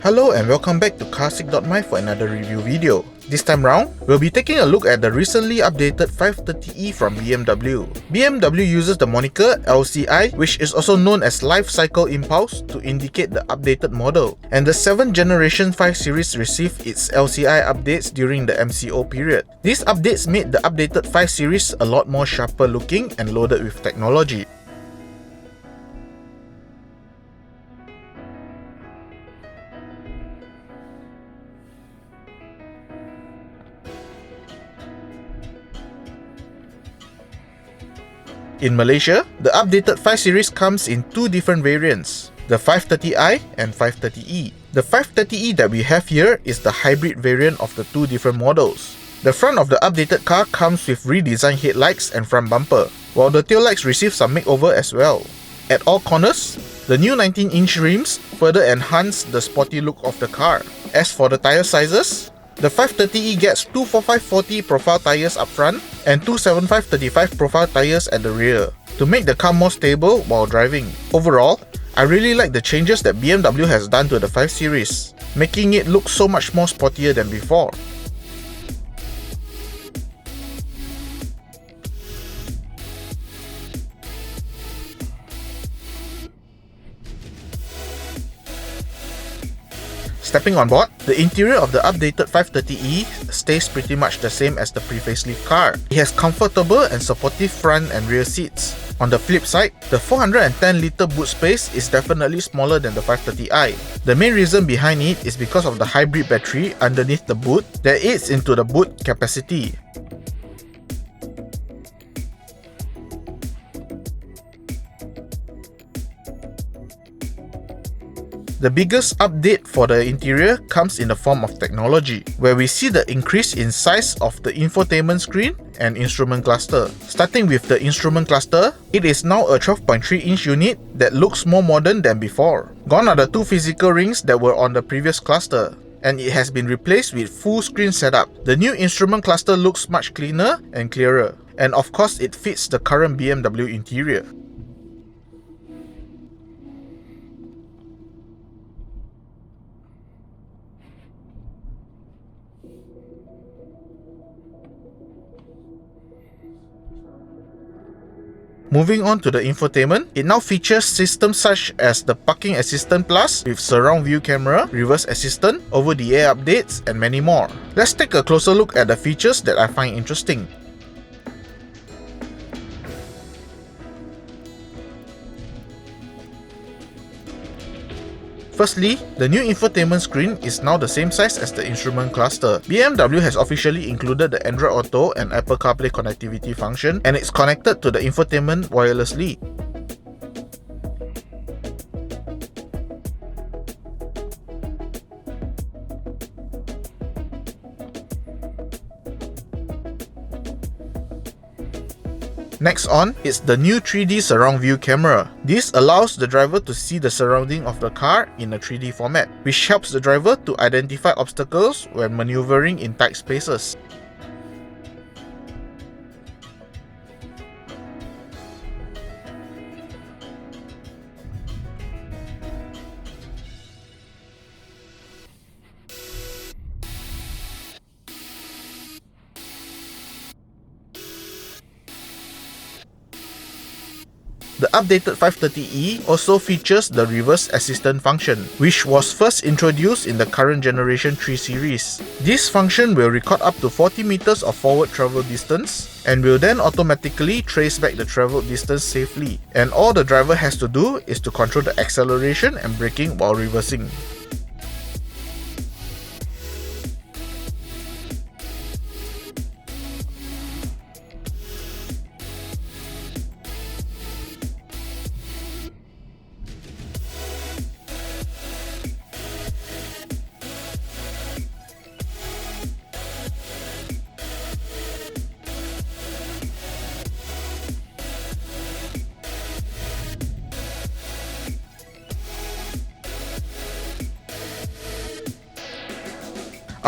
Hello and welcome back to Carsick.my for another review video. This time round, we'll be taking a look at the recently updated 530e from BMW. BMW uses the moniker LCI, which is also known as Life Cycle Impulse, to indicate the updated model. And the 7th generation 5 series received its LCI updates during the MCO period. These updates made the updated 5 series a lot more sharper looking and loaded with technology. In Malaysia, the updated 5 series comes in two different variants, the 530i and 530e. The 530e that we have here is the hybrid variant of the two different models. The front of the updated car comes with redesigned headlights and front bumper, while the taillights receive some makeover as well. At all corners, the new 19-inch rims further enhance the sporty look of the car. As for the tyre sizes, the 530e gets 245/40 profile tyres up front and 275/35 profile tyres at the rear to make the car more stable while driving. Overall, I really like the changes that BMW has done to the 5 series, making it look so much more sportier than before. Stepping on board, the interior of the updated 530e stays pretty much the same as the pre-facelift car. It has comfortable and supportive front and rear seats. On the flip side, the 410-litre boot space is definitely smaller than the 530i. The main reason behind it is because of the hybrid battery underneath the boot that eats into the boot capacity. The biggest update for the interior comes in the form of technology, where we see the increase in size of the infotainment screen and instrument cluster. Starting with the instrument cluster, it is now a 12.3-inch unit that looks more modern than before. Gone are the two physical rings that were on the previous cluster, and it has been replaced with full screen setup. The new instrument cluster looks much cleaner and clearer, and of course it fits the current BMW interior. Moving on to the infotainment, it now features systems such as the Parking Assistant Plus with surround view camera, reverse assistant, over-the-air updates, and many more. Let's take a closer look at the features that I find interesting. Firstly, the new infotainment screen is now the same size as the instrument cluster. BMW has officially included the Android Auto and Apple CarPlay connectivity function, and it's connected to the infotainment wirelessly. Next on is the new 3D surround view camera. This allows the driver to see the surrounding of the car in a 3D format, which helps the driver to identify obstacles when maneuvering in tight spaces. The updated 530e also features the reverse assistant function, which was first introduced in the current generation 3 series. This function will record up to 40 meters of forward travel distance and will then automatically trace back the traveled distance safely. And all the driver has to do is to control the acceleration and braking while reversing.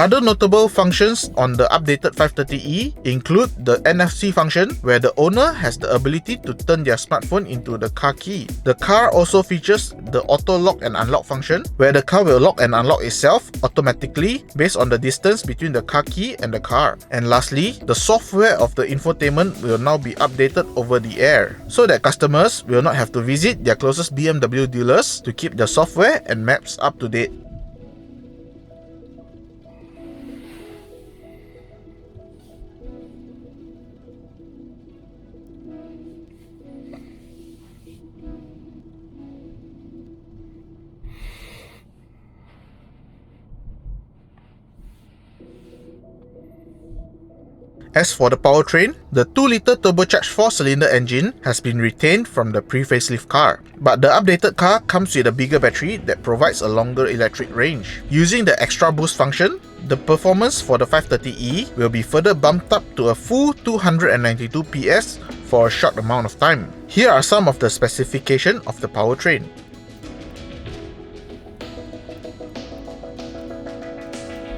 Other notable functions on the updated 530e include the NFC function, where the owner has the ability to turn their smartphone into the car key. The car also features the auto lock and unlock function, where the car will lock and unlock itself automatically based on the distance between the car key and the car. And lastly, the software of the infotainment will now be updated over the air, so that customers will not have to visit their closest BMW dealers to keep the software and maps up to date. As for the powertrain, the 2-litre turbocharged 4-cylinder engine has been retained from the pre-facelift car, but the updated car comes with a bigger battery that provides a longer electric range. Using the extra boost function, the performance for the 530e will be further bumped up to a full 292 PS for a short amount of time. Here are some of the specifications of the powertrain.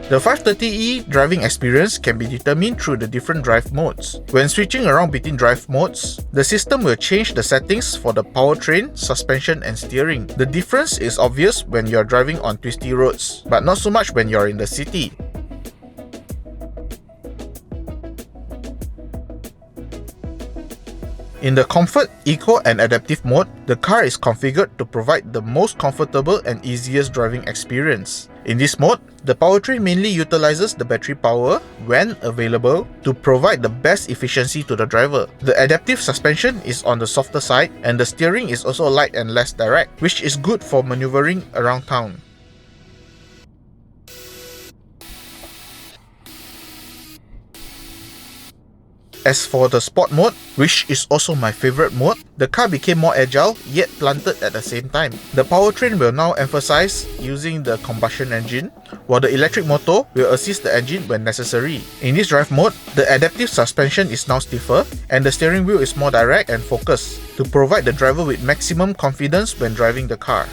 The 530e driving experience can be determined through the different drive modes. When switching around between drive modes, the system will change the settings for the powertrain, suspension and steering. The difference is obvious when you're driving on twisty roads, but not so much when you're in the city. In the Comfort, Eco and Adaptive mode, the car is configured to provide the most comfortable and easiest driving experience. In this mode, the powertrain mainly utilizes the battery power, when available, to provide the best efficiency to the driver. The adaptive suspension is on the softer side, and the steering is also light and less direct, which is good for maneuvering around town. As for the Sport mode, which is also my favorite mode, the car became more agile yet planted at the same time. The powertrain will now emphasize using the combustion engine, while the electric motor will assist the engine when necessary. In this drive mode, the adaptive suspension is now stiffer and the steering wheel is more direct and focused to provide the driver with maximum confidence when driving the car.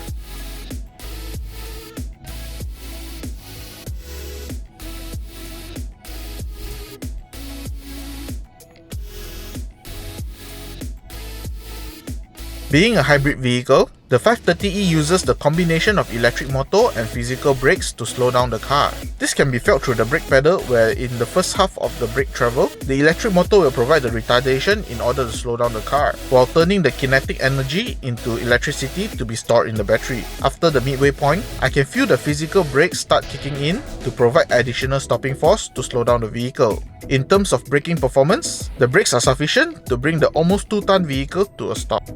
Being a hybrid vehicle, the 530e uses the combination of electric motor and physical brakes to slow down the car. This can be felt through the brake pedal, where in the first half of the brake travel, the electric motor will provide the retardation in order to slow down the car, while turning the kinetic energy into electricity to be stored in the battery. After the midway point, I can feel the physical brakes start kicking in to provide additional stopping force to slow down the vehicle. In terms of braking performance, the brakes are sufficient to bring the almost 2-ton vehicle to a stop.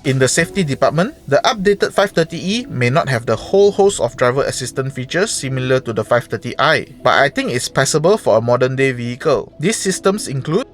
In the safety department, the updated 530e may not have the whole host of driver assistant features similar to the 530i, but I think it's passable for a modern day vehicle. These systems include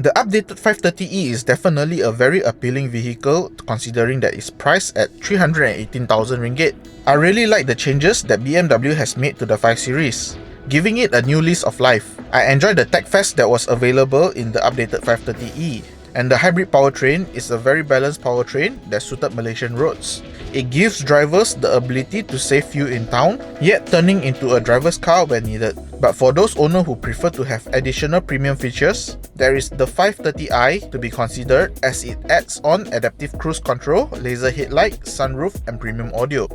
The updated 530e is definitely a very appealing vehicle considering that it's priced at 318,000 ringgit. I really like the changes that BMW has made to the 5 Series, giving it a new lease of life. I enjoyed the TechFest that was available in the updated 530e, and the hybrid powertrain is a very balanced powertrain that suited Malaysian roads. It gives drivers the ability to save fuel in town, yet turning into a driver's car when needed. But for those owners who prefer to have additional premium features, there is the 530i to be considered, as it adds on adaptive cruise control, laser headlight, sunroof and premium audio.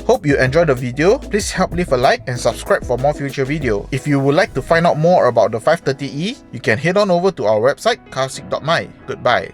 Hope you enjoyed the video. Please help leave a like and subscribe for more future videos. If you would like to find out more about the 530e, you can head on over to our website carsick.my. Goodbye.